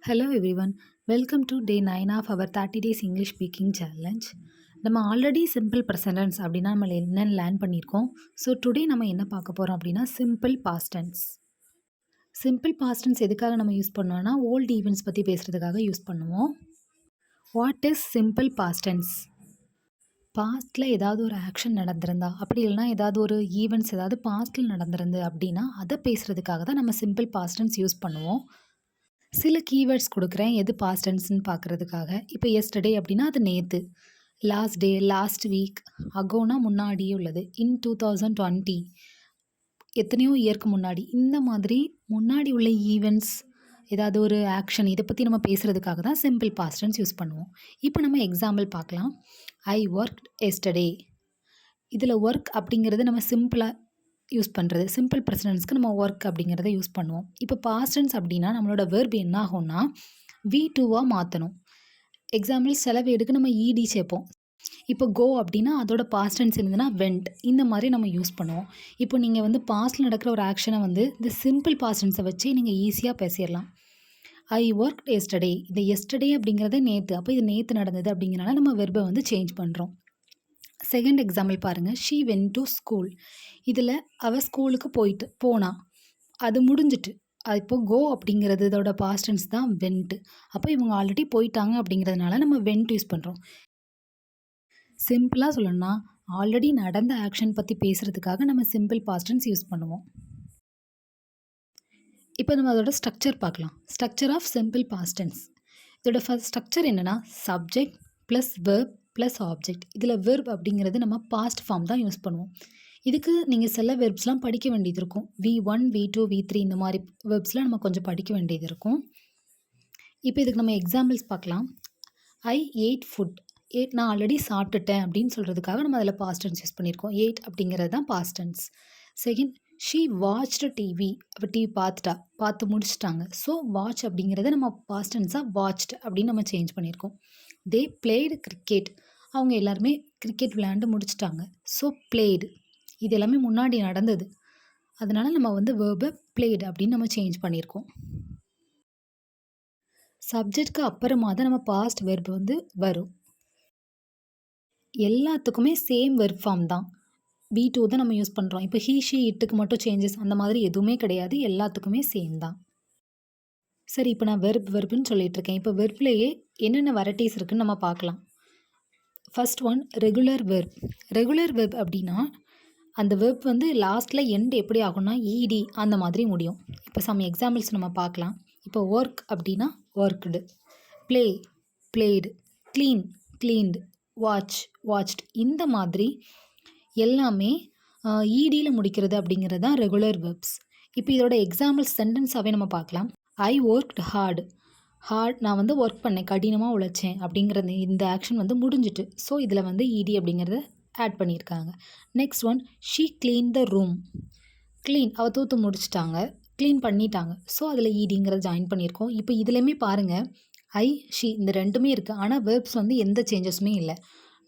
Hello everyone, welcome to day 9 of our 30 days English speaking challenge. நம்ம already simple present tense அப்படின்னா நம்ம என்னென்னு learn பண்ணியிருக்கோம். ஸோ டுடே நம்ம என்ன பார்க்க போகிறோம் அப்படின்னா simple past tense. Simple past tense எதுக்காக நம்ம யூஸ் பண்ணோம்னா ஓல்டு ஈவெண்ட்ஸ் பற்றி பேசுகிறதுக்காக யூஸ் பண்ணுவோம். What is simple past tense? பாஸ்ட்டில் ஏதாவது ஒரு ஆக்ஷன் நடந்திருந்தா அப்படி இல்லைனா ஏதாவது ஒரு ஈவெண்ட்ஸ் ஏதாவது பாஸ்ட்டில் நடந்திருந்து அப்படின்னா அதை பேசுகிறதுக்காக தான் நம்ம சிம்பிள் பாஸ்ட் டென்ஸ் யூஸ் பண்ணுவோம். சில கீவேர்ட்ஸ் கொடுக்குறேன் எது பாஸ்ட் டென்ஸ்னு பார்க்குறதுக்காக. இப்போ எஸ்டர்டே அப்படின்னா அது நேற்று, லாஸ்ட் டே, லாஸ்ட் வீக், அகோனா முன்னாடியே உள்ளது, இன் 2020 எத்தனையோ இயருக்கு முன்னாடி, இந்த மாதிரி முன்னாடி உள்ள ஈவெண்ட்ஸ் ஏதாவது ஒரு ஆக்ஷன் இதை பற்றி நம்ம பேசுகிறதுக்காக தான் சிம்பிள் பாஸ்ட் டென்ஸ் யூஸ் பண்ணுவோம். இப்போ நம்ம எக்ஸாம்பிள் பார்க்கலாம். I work yesterday. இதில் ஒர்க் அப்படிங்கிறது நம்ம சிம்பிளாக யூஸ் பண்ணுறது. சிம்பிள் ப்ரெசன்டென்ஸ்க்கு நம்ம ஒர்க் அப்படிங்கிறத யூஸ் பண்ணுவோம். இப்போ பாஸ்ட் டென்ஸ் அப்படின்னா நம்மளோட வெர்ப் என்ன ஆகும்னா V2வாக மாற்றணும். எக்ஸாம்பிள் சில வேர்டுக்கு நம்ம இடி சேர்ப்போம். இப்போ கோ அப்படின்னா அதோட பாஸ்ட் டென்ஸ் இருந்ததுன்னா வெண்ட், இந்த மாதிரி நம்ம யூஸ் பண்ணுவோம். இப்போ நீங்கள் வந்து பாஸ்ட்டில் நடக்கிற ஒரு ஆக்ஷனை வந்து இந்த சிம்பிள் பாஸ்ட் டென்ஸை வச்சு நீங்கள் ஈஸியாக பேசிடலாம். I work yesterday. இது எஸ்டர்டே அப்படிங்கிறது நேற்று, அப்போ இது நேற்று நடந்தது அப்படிங்கிறனால நம்ம வெர்பை வந்து சேஞ்ச் பண்ணுறோம். செகண்ட் எக்ஸாம்பிள் பாருங்கள். She went to school. இதில் அவள் ஸ்கூலுக்கு போனா, அது முடிஞ்சிட்டு. இப்போ கோ அப்படிங்கிறது இதோட பாஸ்ட் டென்ஸ் தான் வென்ட். அப்போ இவங்க ஆல்ரெடி போயிட்டாங்க அப்படிங்கிறதுனால நம்ம வென்ட் யூஸ் பண்ணுறோம். சிம்பிளாக சொல்லணும்னா ஆல்ரெடி நடந்த ஆக்ஷன் பற்றி பேசுகிறதுக்காக நம்ம சிம்பிள் பாஸ்ட் டென்ஸ் யூஸ் பண்ணுவோம். இப்போ நம்ம அதோட ஸ்ட்ரக்சர் பார்க்கலாம். Structure of simple past tense. இதோட ஃபர்ஸ்ட் ஸ்ட்ரக்சர் என்னென்னா subject plus verb plus object. இதில் வெர்ப் அப்படிங்கிறது நம்ம பாஸ்ட் ஃபார்ம் தான் யூஸ் பண்ணுவோம். இதுக்கு நீங்கள் சில வெர்ப்ஸ்லாம் படிக்க வேண்டியது இருக்கும். V1, V2, V3 இந்த மாதிரி வெர்ப்ஸ்லாம் நம்ம கொஞ்சம் படிக்க வேண்டியது இருக்கும். இப்போ இதுக்கு நம்ம எக்ஸாம்பிள்ஸ் பார்க்கலாம். I ate food. நான் ஆல்ரெடி சாப்பிட்டுட்டேன் அப்படின்னு சொல்கிறதுக்காக நம்ம அதில் பாஸ்ட் டென்ஸ் யூஸ் பண்ணியிருக்கோம். ஏட் அப்படிங்கிறது தான் past tense. Second, she watched TV. அப்போ டிவி பார்த்து முடிச்சிட்டாங்க. ஸோ வாட்ச் அப்படிங்கிறத நம்ம பாஸ்ட் டென்ஸாக வாட்ச்டு அப்படின்னு நம்ம சேஞ்ச் பண்ணியிருக்கோம். தே பிளேடு கிரிக்கெட். அவங்க எல்லாருமே கிரிக்கெட் விளையாண்டு முடிச்சிட்டாங்க. ஸோ பிளேடு, இது எல்லாமே முன்னாடி நடந்தது, அதனால் நம்ம வந்து வேர்பை பிளேடு அப்படின்னு நம்ம சேஞ்ச் பண்ணியிருக்கோம். சப்ஜெக்ட்க்கு அப்புறமா தான் நம்ம பாஸ்ட் வெர்ப் வந்து வரும். எல்லாத்துக்குமே சேம் வெர்ப் ஃபார்ம் தான். V2 தான் நம்ம யூஸ் பண்ணுறோம். இப்போ ஹீ ஷீ இட்டுக்கு மட்டும் சேஞ்சஸ் அந்த மாதிரி எதுவுமே கிடையாது. எல்லாத்துக்குமே சேம் தான். சரி, இப்போ நான் வெர்ப்னு சொல்லிட்டு இருக்கேன். இப்போ வெர்ப்லேயே என்னென்ன வெரைட்டிஸ் இருக்குதுன்னு நம்ம பார்க்கலாம். First one regular verb. Regular verb அப்படின்னா அந்த வெர்ப் வந்து லாஸ்ட்டில் எண்ட் எப்படி ஆகும்னா இடி அந்த மாதிரி முடியும். இப்போ சம் எக்ஸாம்பிள்ஸ் நம்ம பார்க்கலாம். இப்போ ஒர்க் அப்படின்னா worked, play blade, clean cleaned, watched, இந்த மாதிரி எல்லாமே இடியில் முடிக்கிறது அப்படிங்கிறது தான் ரெகுலர் வெர்ப்ஸ். இப்போ இதோட எக்ஸாம்பிள் சென்டென்ஸாகவே நம்ம பார்க்கலாம். ஐ ஒர்க்டு ஹார்ட். நான் வந்து ஒர்க் பண்ணேன், கடினமாக உழைச்சேன் அப்படிங்கிறது இந்த ஆக்ஷன் வந்து முடிஞ்சிட்டு. ஸோ இதில் வந்து இடி அப்படிங்கிறத ஆட் பண்ணியிருக்காங்க. Next one, she clean the room. Clean, அவள் தூத்து முடிச்சிட்டாங்க, க்ளீன் பண்ணிட்டாங்க. ஸோ அதில் இடிங்கிறத ஜாயின் பண்ணியிருக்கோம். இப்போ இதுலேயுமே பாருங்கள், ஐ ஷீ இந்த ரெண்டுமே இருக்குது. ஆனால் வெர்ப்ஸ் வந்து எந்த சேஞ்சஸுமே இல்லை,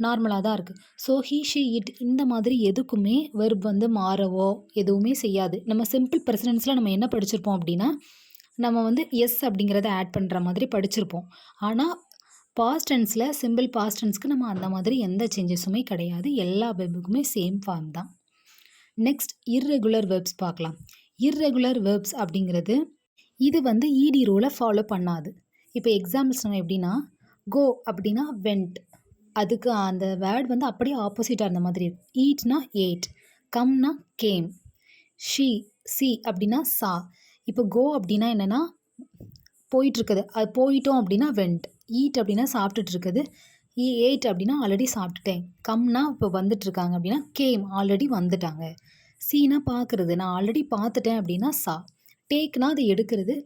நார்மலாக தான் இருக்குது. ஸோ ஹீ ஷீ இட் இந்த மாதிரி எதுக்குமே வெர்ப் வந்து மாறவோ எதுவுமே செய்யாது. நம்ம சிம்பிள் ப்ரெசன்டென்ஸில் நம்ம என்ன படிச்சிருப்போம் அப்படின்னா நம்ம வந்து எஸ் அப்படிங்கிறத ஆட் பண்ணுற மாதிரி படிச்சிருப்போம். ஆனால் பாஸ்ட் டென்ஸில் சிம்பிள் பாஸ்ட் டென்ஸ்க்கு நம்ம அந்த மாதிரி எந்த சேஞ்சஸுமே கிடையாது. எல்லா வெர்புக்குமே சேம் ஃபார்ம் தான். நெக்ஸ்ட், இர்ரெகுலர் வெர்ப்ஸ் பார்க்கலாம். இர்ரெகுலர் வெர்ப்ஸ் அப்படிங்கிறது இது வந்து இடி ரூலை ஃபாலோ பண்ணாது. இப்போ எக்ஸாம்பிள்ஸ் நம்ம எப்படின்னா கோ அப்படின்னா வெண்ட், அதுக்கு அந்த வேர்ட் வந்து அப்படியே ஆப்போசிட்டாக இருந்த மாதிரி இருக்கும். ஈட்னா ஏட், கம்னா கேம், சி அப்படின்னா சா. இப்போ கோ அப்படின்னா என்னென்னா போயிட்டுருக்குது, அது போயிட்டோம் அப்படின்னா வெண்ட், ஈட் அப்படின்னா சாப்பிட்டுட்டு இருக்குது, ஏட் அப்படின்னா ஆல்ரெடி சாப்பிட்டுட்டேன், கம்னா இப்போ வந்துட்டுருக்காங்க அப்படின்னா கேம் ஆல்ரெடி வந்துட்டாங்க, சீனா பார்க்குறது, நான் ஆல்ரெடி பார்த்துட்டேன் அப்படின்னா சா, டேக்னா அது எடுக்கிறது,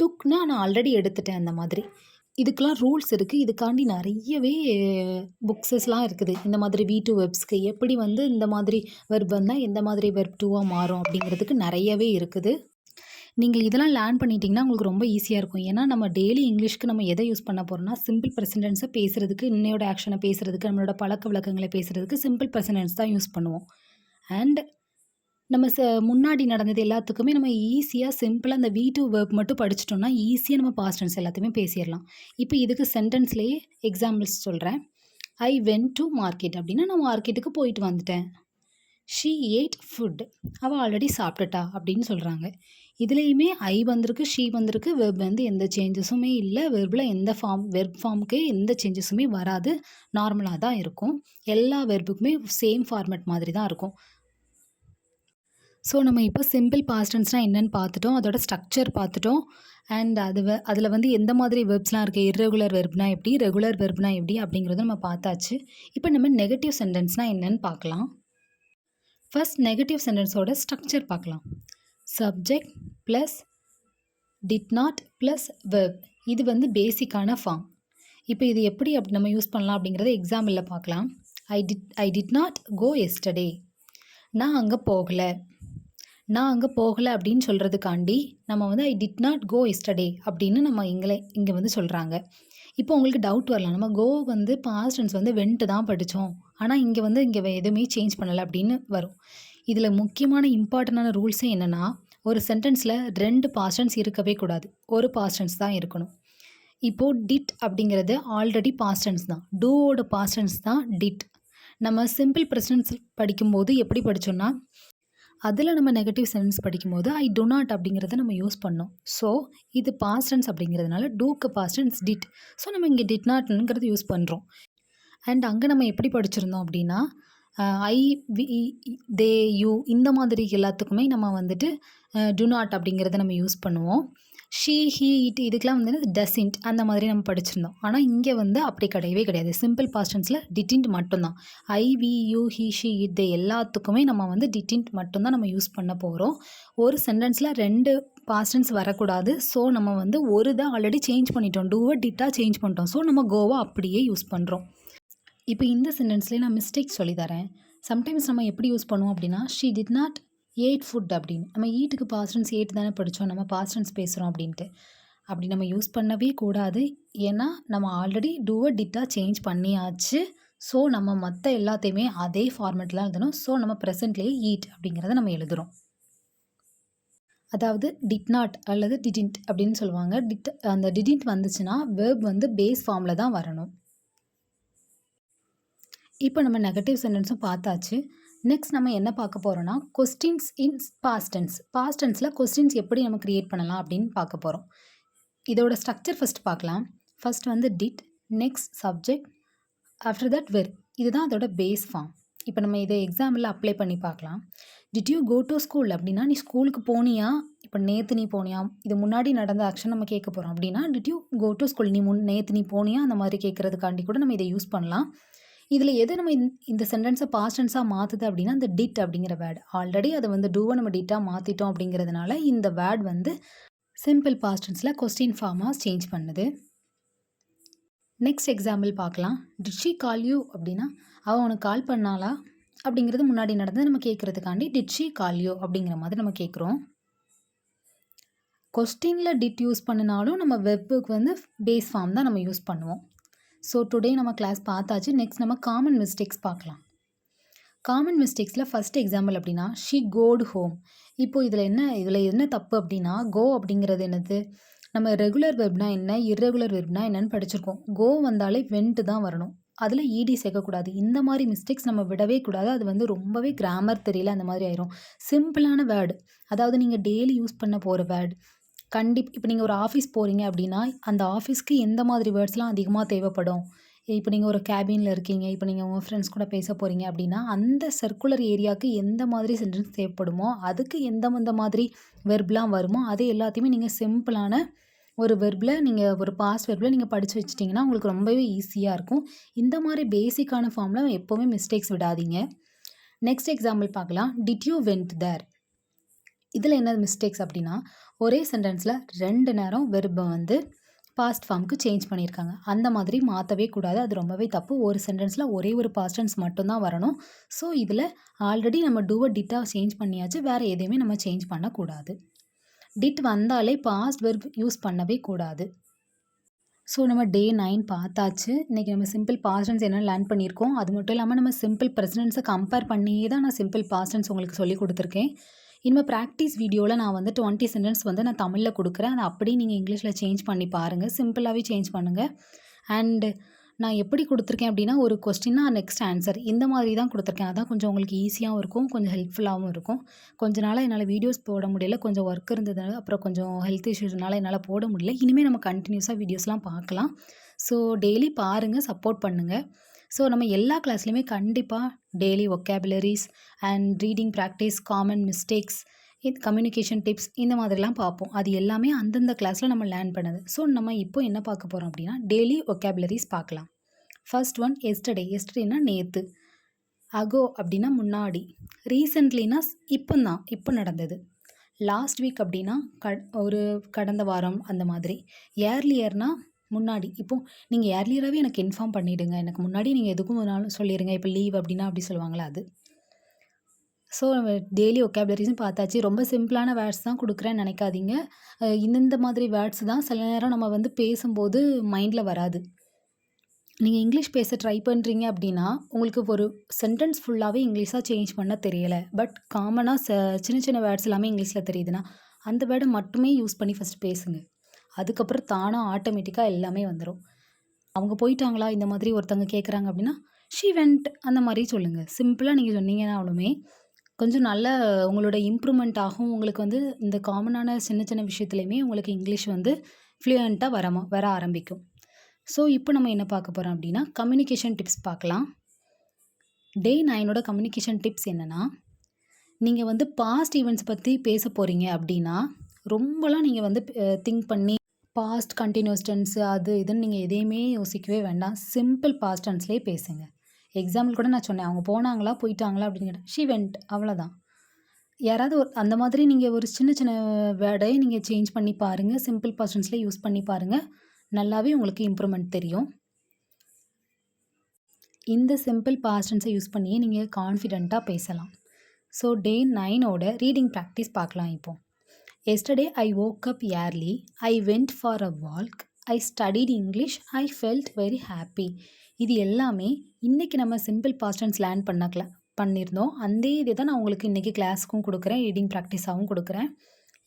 டுக்னா நான் ஆல்ரெடி எடுத்துட்டேன், அந்த மாதிரி. இதுக்கெலாம் ரூல்ஸ் இருக்குது. இதுக்காண்டி நிறையவே புக்ஸஸ்லாம் இருக்குது. இந்த மாதிரி V2 வெர்ப்ஸ்க்கு எப்படி வந்து இந்த மாதிரி வெர்ப் வந்தால் எந்த மாதிரி வெர்ப் 2வாக மாறும் அப்படிங்கிறதுக்கு நிறையவே இருக்குது. நீங்கள் இதெல்லாம் லேர்ன் பண்ணிட்டீங்கன்னா உங்களுக்கு ரொம்ப ஈஸியாக இருக்கும். ஏன்னா நம்ம டெய்லி இங்கிலீஷ்க்கு நம்ம எதை யூஸ் பண்ண போகிறோம்னா சிம்பிள் ப்ரெசன்டென்ஸை பேசுகிறதுக்கு, இன்னையோட ஆக்ஷனை பேசுகிறதுக்கு, நம்மளோட பழக்க வழக்கங்களை பேசுகிறதுக்கு சிம்பிள் ப்ரெசன்டென்ஸ் தான் யூஸ் பண்ணுவோம். அண்ட் நம்ம முன்னாடி நடந்தது எல்லாத்துக்குமே நம்ம ஈஸியா, சிம்பிளா அந்த V2 வெர்ப் மட்டும் படிச்சுட்டோம்னா, ஈஸியா நம்ம பாஸ்ட் டென்ஸ் எல்லாத்தையுமே பேசிறலாம். இப்ப இதுக்கு சென்டென்ஸ்லயே எக்ஸாம்பிள்ஸ் சொல்றேன். ஐ வென்ட் டூ மார்க்கெட் அப்டின்னா, நான் மார்க்கெட்டுக்கு போயிட்டு வந்துட்டேன். She ate food. அவ ஆல்ரெடி சாப்பிட்டுட்டா அப்படின்னு சொல்றாங்க. இதுலயுமே ஐ வந்திருக்கு, ஷி வந்திருக்கு. வெர்ப் வந்து எந்த சேஞ்சஸுமே இல்ல. வெர்ப்ல எந்த வெர்ப் ஃபார்ம்க்கு எந்த சேஞ்சஸுமே வராது. நார்மலா தான் இருக்கும். எல்லா வெர்புக்குமே சேம் ஃபார்மேட் மாதிரி தான் இருக்கும். ஸோ நம்ம இப்போ சிம்பிள் பாஸ்ட் டென்ஸ்னா என்னன்னு பார்த்துட்டோம். அதோட ஸ்ட்ரக்சர் பார்த்துட்டோம். அண்ட் அதில வந்து எந்த மாதிரி வெர்ப்ஸ்லாம் இருக்கு. இர்ரெகுலர் வெர்ப்னா எப்படி? ரெகுலர் வெர்ப்னா எப்படி? அப்படிங்கிறத நம்ம பார்த்தாச்சு. இப்போ நம்ம நெகட்டிவ் சென்டென்ஸ்னா என்னன்னு பார்க்கலாம். ஃபர்ஸ்ட் நெகட்டிவ் சென்டென்ஸோட ஸ்ட்ரக்சர் பார்க்கலாம். Subject plus did not plus verb. இது வந்து பேசிக்கான ஃபார்ம். இப்போ இது எப்படி நம்ம யூஸ் பண்ணலாம் அப்படிங்கிறத எக்ஸாம்பிளில் பார்க்கலாம். I did not go yesterday. நான் அங்கே போகலை. நான் அங்கே போகலை அப்படின்னு சொல்கிறதுக்காண்டி நம்ம வந்து I did not go yesterday அப்படின்னு நம்ம இங்கே வந்து சொல்கிறாங்க. இப்போ உங்களுக்கு டவுட் வரலாம். நம்ம கோ வந்து பாஸ்ட் டென்ஸ் வந்து வென்ட் தான் படித்தோம். ஆனால் இங்கே எதுவுமே சேஞ்ச் பண்ணலை அப்படின்னு வரும். இதில் முக்கியமான இம்பார்ட்டண்டான ரூல்ஸே என்னென்னா, ஒரு சென்டென்ஸில் 2 பாஸ்ட் டென்ஸ் இருக்கவே கூடாது. ஒரு பாஸ்ட் டென்ஸ் தான் இருக்கணும். இப்போது டிட் அப்படிங்கிறது ஆல்ரெடி பாஸ்ட் டென்ஸ் தான். டூவோட பாஸ்ட் டென்ஸ் தான் டிட். நம்ம சிம்பிள் ப்ரெசன்ஸ் படிக்கும்போது எப்படி படித்தோம்னா, அதில் நம்ம நெகட்டிவ் சென்டென்ஸ் படிக்கும்போது ஐ டு நாட் அப்படிங்கிறத நம்ம யூஸ் பண்ணோம். ஸோ இது பாஸ்ட் டென்ஸ் அப்படிங்கிறதுனால டூக்கு பாஸ்ட் டென்ஸ் டிட். ஸோ நம்ம இங்கே டிட் நாட்ங்கிறது யூஸ் பண்ணுறோம். அண்ட் அங்கே நம்ம எப்படி படிச்சிருந்தோம் அப்படின்னா, ஐ, வி, தே, யூ இந்த மாதிரி எல்லாத்துக்குமே நம்ம வந்துட்டு டு நாட் அப்படிங்கிறத நம்ம யூஸ் பண்ணுவோம். ஷீ, ஹீ, இட் இதுக்கெலாம் வந்து டசின்ட் அந்த மாதிரி நம்ம படிச்சிருந்தோம். ஆனால் இங்கே வந்து அப்படி கிடையவே கிடையாது. சிம்பிள் பாஸ்ட் டென்ஸில் டிட்டின்ட் மட்டும்தான். I, we, you, he, she, it எல்லாத்துக்குமே நம்ம வந்து டிட்டின்ட் மட்டும்தான் நம்ம யூஸ் பண்ண போகிறோம். ஒரு சென்டென்ஸில் 2 பாஸ்ட் டென்ஸ் வரக்கூடாது. ஸோ நம்ம வந்து ஒரு இதை ஆல்ரெடி சேஞ்ச் பண்ணிட்டோம். டூவை டிட்டாக சேஞ்ச் பண்ணிட்டோம். ஸோ நம்ம கோவா அப்படியே யூஸ் பண்ணுறோம். இப்போ இந்த சென்டென்ஸ்லேயே நான் மிஸ்டேக் சொல்லித்தரேன். சம்டைம்ஸ் நம்ம எப்படி யூஸ் பண்ணுவோம் அப்படின்னா, she did not ate food அப்படின்னு. நம்ம ஈட்டுக்கு பாஸ்ட் டென்ஸ் ஏட் தானே படித்தோம். நம்ம பாஸ்ட் டென்ஸ் பேசுகிறோம் அப்படின்ட்டு. அப்படி நம்ம யூஸ் பண்ணவே கூடாது. ஏன்னா நம்ம ஆல்ரெடி டூவை டிட்டாக சேஞ்ச் பண்ணியாச்சு. ஸோ நம்ம மற்ற எல்லாத்தையுமே அதே ஃபார்மேட்டில் எழுதணும். ஸோ நம்ம ப்ரெசென்ட்லேயே ஈட் அப்படிங்கிறத நம்ம எழுதுகிறோம். அதாவது டிட் நாட் அல்லது டிடின்ட் அப்படின்னு சொல்லுவாங்க. அந்த டிடின்ட் வந்துச்சுன்னா வெர்ப் வந்து பேஸ் ஃபார்மில் தான் வரணும். இப்போ நம்ம நெகட்டிவ் சென்டென்ஸும் பார்த்தாச்சு. நெக்ஸ்ட் நம்ம என்ன பார்க்க போகிறோம்னா, questions in past tense. Past டென்ஸில் கொஸ்டின்ஸ் எப்படி நம்ம க்ரியேட் பண்ணலாம் அப்படின்னு பார்க்க போகிறோம். இதோட ஸ்ட்ரக்சர் ஃபஸ்ட் பார்க்கலாம். ஃபஸ்ட் வந்து did, next subject, after that verb. இதுதான் அதோட பேஸ் ஃபார்ம். இப்போ நம்ம இதை எக்ஸாம்பிளில் அப்ளை பண்ணி பார்க்கலாம். Did you go to school அப்படின்னா, நீ ஸ்கூலுக்கு போனியா? இப்போ நேற்று நீ போனியா? இது முன்னாடி நடந்த ஆக்ஷன் நம்ம கேட்க போகிறோம். அப்படின்னா did you go to school, நேற்று நீ போனியா? அந்த மாதிரி கேட்குறதுக்காண்டி கூட நம்ம இதை யூஸ் பண்ணலாம். இதில் எது நம்ம இந்த சென்டென்ஸை பாஸ்ட் டென்ஸாக மாற்றுது அப்படின்னா, இந்த டிட் அப்படிங்கிற வேர்டு. ஆல்ரெடி அதை வந்து டூவை நம்ம டிட்டாக மாற்றிட்டோம் அப்படிங்கிறதுனால இந்த வேர்டு வந்து சிம்பிள் பாஸ்ட் டென்ஸில் கொஸ்டின் ஃபார்மாக சேஞ்ச் பண்ணுது. நெக்ஸ்ட் எக்ஸாம்பிள் பார்க்கலாம். டிட் ஷி கால் யூ அப்படின்னா, அவள் உனக்கு கால் பண்ணாளா அப்படிங்கிறது முன்னாடி நடந்து நம்ம கேட்குறதுக்காண்டி டிட் ஷி கால் யூ அப்படிங்கிற மாதிரி நம்ம கேட்குறோம். கொஸ்டினில் டிட் யூஸ் பண்ணினாலும் நம்ம வெப்புக்கு வந்து பேஸ் ஃபார்ம் தான் நம்ம யூஸ் பண்ணுவோம். ஸோ டுடே நம்ம கிளாஸ் பார்த்தாச்சு. நெக்ஸ்ட் நம்ம காமன் மிஸ்டேக்ஸ் பார்க்கலாம். காமன் மிஸ்டேக்ஸில் ஃபஸ்ட் எக்ஸாம்பிள் அப்படின்னா, ஷி கோட் ஹோம். இப்போ இதில் என்ன தப்பு அப்படின்னா, கோ அப்படிங்கிறது என்னது? நம்ம ரெகுலர் வெர்ப்னா என்ன, இர்ரெகுலர் வெர்ப்னா என்னன்னு படிச்சிருக்கோம். கோ வந்தாலே வென்ட் தான் வரணும். அதில் ஈடி சேர்க்கக்கூடாது. இந்த மாதிரி மிஸ்டேக்ஸ் நம்ம விடவே கூடாது. அது வந்து ரொம்பவே கிராமர் தெரியல அந்த மாதிரி ஆயிரும். சிம்பிளான வேர்டு, அதாவது நீங்கள் டெய்லி யூஸ் பண்ண போகிற வேர்டு. இப்போ நீங்கள் ஒரு ஆஃபீஸ் போகிறீங்க அப்படின்னா, அந்த ஆஃபீஸ்க்கு எந்த மாதிரி வேர்ட்ஸ்லாம் அதிகமாக தேவைப்படும்? இப்போ நீங்கள் ஒரு கேபினில் இருக்கீங்க, இப்போ நீங்கள் உங்கள் ஃப்ரெண்ட்ஸ் கூட பேச போகிறீங்க அப்படின்னா, அந்த சர்க்குலர் ஏரியாவுக்கு எந்த மாதிரி சென்டென்ஸ் தேவைப்படுமோ, அதுக்கு எந்த மாதிரி வெர்ப்லாம் வருமோ, அது எல்லாத்தையுமே நீங்கள் சிம்பிளான ஒரு வெர்பில் நீங்கள் ஒரு பாஸ்ட் வெர்பில் நீங்கள் படித்து வச்சிட்டிங்கன்னா உங்களுக்கு ரொம்பவே ஈஸியாக இருக்கும். இந்த மாதிரி பேசிக்கான ஃபார்மில் எப்போவுமே மிஸ்டேக்ஸ் விடாதீங்க. நெக்ஸ்ட் எக்ஸாம்பிள் பார்க்கலாம். Did you went there. இதில் என்ன மிஸ்டேக்ஸ் அப்படின்னா, ஒரே சென்டென்ஸில் 2 நேரம் வெர்பை வந்து பாஸ்ட் ஃபார்முக்கு சேஞ்ச் பண்ணியிருக்காங்க. அந்த மாதிரி மாற்றவே கூடாது. அது ரொம்பவே தப்பு. ஒரு சென்டென்ஸில் ஒரே ஒரு பாஸ்ட் டென்ஸ் மட்டும்தான் வரணும். ஸோ இதில் ஆல்ரெடி நம்ம டூவை டிட்டாக சேஞ்ச் பண்ணியாச்சு. வேறு எதையுமே நம்ம சேஞ்ச் பண்ணக்கூடாது. டிட் வந்தாலே பாஸ்ட் வெர்ப் யூஸ் பண்ணவே கூடாது. ஸோ நம்ம டே 9 பார்த்தாச்சு. இன்றைக்கி நம்ம சிம்பிள் பாஸ்ட் டென்ஸ் என்னென்னு லேர்ன் பண்ணியிருக்கோம். அது மட்டும் இல்லாமல் நம்ம சிம்பிள் ப்ரெசன்ட் கம்பேர் பண்ணியே தான் நான் சிம்பிள் பாஸ்ட் டென்ஸ் உங்களுக்கு சொல்லிக் கொடுத்துருக்கேன். இனிமேல் ப்ராக்டிஸ் வீடியோவில் நான் வந்து 20 சென்டென்ஸ் வந்து நான் தமிழில் கொடுக்குறேன். அதை அப்படியே நீங்கள் இங்கிலீஷில் சேஞ்ச் பண்ணி பாருங்கள். சிம்பிளாகவே சேஞ்ச் பண்ணுங்கள். அண்டு நான் எப்படி கொடுத்துருக்கேன் அப்படின்னா, ஒரு கொஸ்டின்னா நெக்ஸ்ட் ஆன்சர் இந்த மாதிரி தான் கொடுத்துருக்கேன். அதான் கொஞ்சம் உங்களுக்கு ஈஸியாகவும் இருக்கும், கொஞ்சம் ஹெல்ப்ஃபுல்லாகவும் இருக்கும். கொஞ்ச நாளாக என்னால் வீடியோஸ் போட முடியல. கொஞ்சம் ஒர்க் இருந்ததுனால, அப்புறம் கொஞ்சம் ஹெல்த் இஷ்யூஸ்னால என்னால் போட முடியல. இனிமேல் நம்ம கண்டினியூஸாக வீடியோஸ்லாம் பார்க்கலாம். ஸோ டெய்லி பாருங்கள், சப்போர்ட் பண்ணுங்கள். ஸோ நம்ம எல்லா கிளாஸ்லையுமே கண்டிப்பாக daily vocabularies and reading practice, common mistakes, communication tips இந்த மாதிரிலாம் பார்ப்போம். அது எல்லாமே அந்தந்த கிளாஸில் நம்ம லேர்ன் பண்ணது. ஸோ நம்ம இப்போ என்ன பார்க்க போகிறோம் அப்படின்னா, டெய்லி ஒக்காபுலரிஸ் பார்க்கலாம். First one yesterday. எஸ்டர்டேனா நேற்று. அகோ அப்படின்னா முன்னாடி. ரீசெண்ட்லினா இப்போ நடந்தது. லாஸ்ட் வீக் அப்படின்னா ஒரு கடந்த வாரம் அந்த மாதிரி. ஏர்லியர்னா முன்னாடி. இப்போது நீங்கள் ஏர்லியராகவே எனக்கு இன்ஃபார்ம் பண்ணிவிடுங்க, எனக்கு முன்னாடி நீங்கள் எதுக்கும் வேணாலும் சொல்லிடுங்க. இப்போ லீவ் அப்படின்னா அப்படி சொல்லுவாங்களே அது. ஸோ டெய்லி ஒக்காபுலரிஸும் பார்த்தாச்சு. ரொம்ப சிம்பிளான வேர்ட்ஸ் தான் கொடுக்குறேன்னு நினைக்காதீங்க. இந்த மாதிரி வேர்ட்ஸ் தான் சில நேரம் நம்ம வந்து பேசும்போது மைண்டில் வராது. நீங்கள் இங்கிலீஷ் பேச ட்ரை பண்ணுறீங்க அப்படின்னா, உங்களுக்கு ஒரு சென்டென்ஸ் ஃபுல்லாகவே இங்கிலீஷாக சேஞ்ச் பண்ண தெரியலை. பட் காமனாக சின்ன சின்ன வேர்ட்ஸ் எல்லாமே இங்கிலீஷில் தெரியுதுன்னா, அந்த வேர்டை மட்டுமே யூஸ் பண்ணி ஃபஸ்ட் பேசுங்க. அதுக்கப்புறம் தானாக ஆட்டோமேட்டிக்காக எல்லாமே வந்துடும். அவங்க போயிட்டாங்களா, இந்த மாதிரி ஒருத்தவங்க கேட்குறாங்க அப்படின்னா, ஷி வெண்ட் அந்த மாதிரி சொல்லுங்கள். சிம்பிளாக நீங்கள் சொன்னீங்கன்னாலுமே கொஞ்சம் நல்ல உங்களோட இம்ப்ரூவ்மெண்ட் ஆகும். உங்களுக்கு வந்து இந்த காமனான சின்ன சின்ன விஷயத்துலையுமே உங்களுக்கு இங்கிலீஷ் வந்து ஃப்ளூயண்ட்டாக வர ஆரம்பிக்கும். ஸோ இப்போ நம்ம என்ன பார்க்க போகிறோம் அப்படின்னா, கம்யூனிகேஷன் டிப்ஸ் பார்க்கலாம். டே 9ஓட கம்யூனிகேஷன் டிப்ஸ் என்னென்னா, நீங்கள் வந்து பாஸ்ட் ஈவெண்ட்ஸ் பற்றி பேச போகிறீங்க அப்படின்னா, ரொம்பலாம் நீங்கள் வந்து திங்க் பண்ணி பாஸ்ட் கண்டினியூஸ் டென்ஸு அது இதுன்னு நீங்கள் எதையுமே யோசிக்கவே வேண்டாம். சிம்பிள் பாஸ்ட் டென்ஸ்லேயே பேசுங்க. எக்ஸாம்பிள் கூட நான் சொன்னேன், அவங்க போனாங்களா போயிட்டாங்களா அப்படின்னு கேட்டேன். ஷி வெண்ட், அவ்வளோதான். யாராவது அந்த மாதிரி நீங்கள் ஒரு சின்ன சின்ன வேர்டை நீங்கள் சேஞ்ச் பண்ணி பாருங்கள். சிம்பிள் பாஸ்ட் டென்ஸ்லேயே யூஸ் பண்ணி பாருங்கள். நல்லாவே உங்களுக்கு இம்ப்ரூவ்மெண்ட் தெரியும். இந்த சிம்பிள் பாஸ்ட் டென்ஸை யூஸ் பண்ணியே நீங்கள் கான்ஃபிடெண்ட்டாக பேசலாம். ஸோ டே 9ஓட ரீடிங் ப்ராக்டிஸ் பார்க்கலாம் இப்போ. Yesterday I woke up early. I went for a walk. I studied English. I felt very happy. இது எல்லாமே இன்றைக்கி நம்ம சிம்பிள் பாஸ்ட் டென்ஸ் லேர்ன் பண்ணியிருந்தோம். அந்த இது தான் நான் உங்களுக்கு இன்றைக்கி கிளாஸுக்கும் கொடுக்குறேன், ரீடிங் ப்ராக்டிஸாகவும் கொடுக்குறேன்.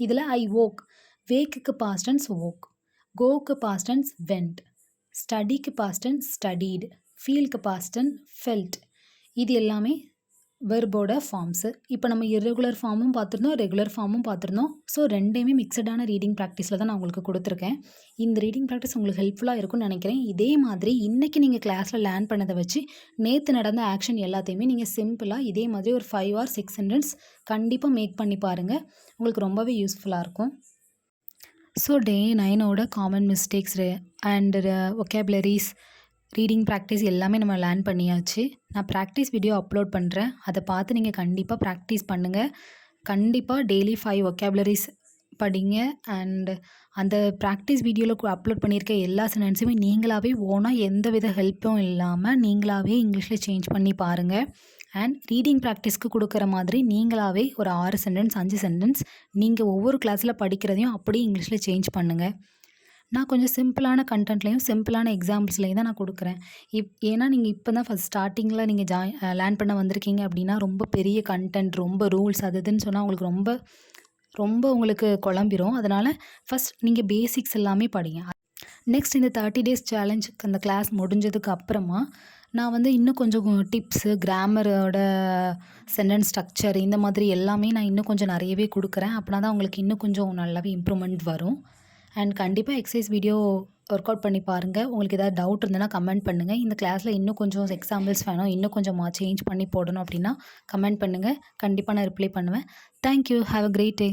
இதில் ஐ woke, வேக்குக்கு பாஸ்ட் டென்ஸ் woke, கோக்கு பாஸ்ட் டென்ஸ் வெண்ட், ஸ்டடிக்கு பாஸ்ட் டென்ஸ் ஸ்டடீடு, ஃபீல்க்கு பாஸ்ட் டென்ஸ் ஃபெல்ட். இது எல்லாமே வெர்போட ஃபார்ம்ஸு. இப்போ நம்ம இர்ரெகுலர் ஃபார்மும் பார்த்துருந்தோம், ரெகுலர் ஃபார்மும் பார்த்துருந்தோம். ஸோ ரெண்டையுமே மிக்சடான ரீடிங் ப்ராக்டிஸில் தான் நான் உங்களுக்கு கொடுத்துருக்கேன். இந்த ரீடிங் ப்ராக்டிஸ் உங்களுக்கு ஹெல்ப்ஃபுல்லாக இருக்கும்னு நினைக்கிறேன். இதே மாதிரி இன்றைக்கி நீங்கள் கிளாஸில் லேர்ன் பண்ணதை வச்சு நேற்று நடந்த ஆக்ஷன் எல்லாத்தையுமே நீங்கள் சிம்பிளாக இதே மாதிரி ஒரு 5 or 6 சென்டென்ஸ் கண்டிப்பாக மேக் பண்ணி பாருங்கள். உங்களுக்கு ரொம்பவே யூஸ்ஃபுல்லாக இருக்கும். ஸோ டே 9ஓட common mistakes and vocabularies, reading practice எல்லாமே நம்ம லேர்ன் பண்ணியாச்சு. நான் ப்ராக்டிஸ் வீடியோ அப்லோட் பண்ணுறேன். அதை பார்த்து நீங்கள் கண்டிப்பாக ப்ராக்டிஸ் பண்ணுங்கள். கண்டிப்பாக டெய்லி 5 ஒக்காபுலரிஸ் படிங்க. அண்ட் அந்த ப்ராக்டிஸ் வீடியோவில் அப்லோட் பண்ணியிருக்க எல்லா சென்டென்ஸுமே நீங்களாகவே ஓனாக எந்த வித ஹெல்ப்பும் இல்லாமல் நீங்களாகவே இங்கிலீஷில் சேஞ்ச் பண்ணி பாருங்கள். அண்ட் ரீடிங் ப்ராக்டிஸ்க்கு கொடுக்குற மாதிரி நீங்களாகவே ஒரு 6 சென்டென்ஸ் 5 சென்டென்ஸ் நீங்கள் ஒவ்வொரு கிளாஸில் படிக்கிறதையும் அப்படியே இங்கிலீஷில் சேஞ்ச் பண்ணுங்கள். நான் கொஞ்சம் சிம்பிளான கண்டென்ட்லேயும் சிம்பிளான எக்ஸாம்பிள்ஸ்லேயும் தான் நான் கொடுக்குறேன். ஏன்னா நீங்கள் இப்போ தான் ஃபஸ்ட் ஸ்டார்டிங்கில் நீங்கள் லேர்ன் பண்ண வந்திருக்கீங்க அப்படின்னா ரொம்ப பெரிய கண்டென்ட், ரொம்ப ரூல்ஸ் அது இதுன்னு சொன்னால் உங்களுக்கு ரொம்ப உங்களுக்கு குழம்பிரும். அதனால் ஃபஸ்ட் நீங்கள் பேசிக்ஸ் எல்லாமே படிங்க. நெக்ஸ்ட் இந்த 30 days சேலஞ்ச் அந்த கிளாஸ் முடிஞ்சதுக்கு அப்புறமா நான் வந்து இன்னும் கொஞ்சம் டிப்ஸு, கிராமரோட சென்டென்ஸ் ஸ்ட்ரக்சர் இந்த மாதிரி எல்லாமே நான் இன்னும் கொஞ்சம் நிறையவே கொடுக்குறேன். அப்படின்னா தான் உங்களுக்கு இன்னும் கொஞ்சம் நல்லாவே இம்ப்ரூவ்மெண்ட் வரும். அண்ட் கண்டிப்பாக எக்ஸசைஸ் வீடியோ ஒர்க் அவுட் பண்ணி பாருங்கள். உங்களுக்கு ஏதாவது டவுட் இருந்ததுன்னா கமெண்ட் பண்ணுங்கள். இந்த கிளாஸில் இன்னும் கொஞ்சம் எக்ஸாம்பிள்ஸ் வேணும், இன்னும் கொஞ்சம் சேஞ்ச் பண்ணி போடணும் அப்படின்னா கமெண்ட் பண்ணுங்கள். கண்டிப்பாக நான் ரிப்ளை பண்ணுவேன். Thank you. Have a great day.